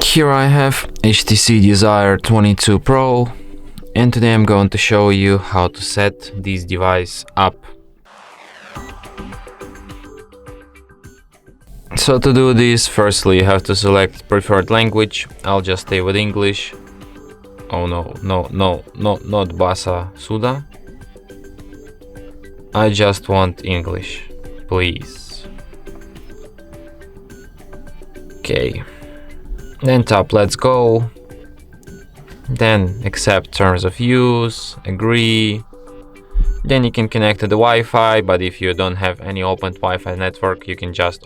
Here I have HTC Desire 22 Pro, and today I'm going to show you how to set this device up. So to do this, firstly you have to select preferred language. I'll just stay with English. Oh no, not Basa Suda. I just want English, please. Okay. Then tap let's go. Then accept terms of use, agree. Then you can connect to the Wi-Fi, but if you don't have any open Wi-Fi network, you can just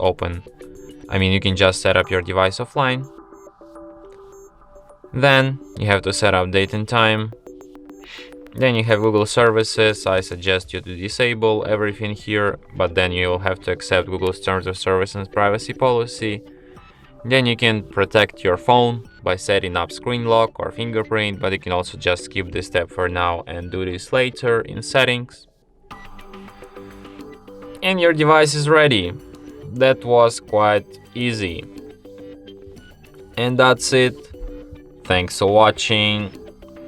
set up your device offline. Then you have to set up date and time. Then you have Google services. I suggest you to disable everything here, but then you'll have to accept Google's terms of service and privacy policy. Then you can protect your phone by setting up screen lock or fingerprint, but you can also just skip this step for now and do this later in settings. And your device is ready. That was quite easy. And that's it. Thanks for watching.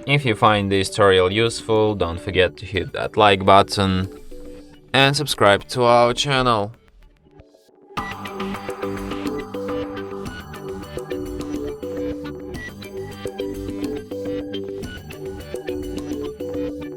If you find this tutorial useful, don't forget to hit that like button and subscribe to our channel.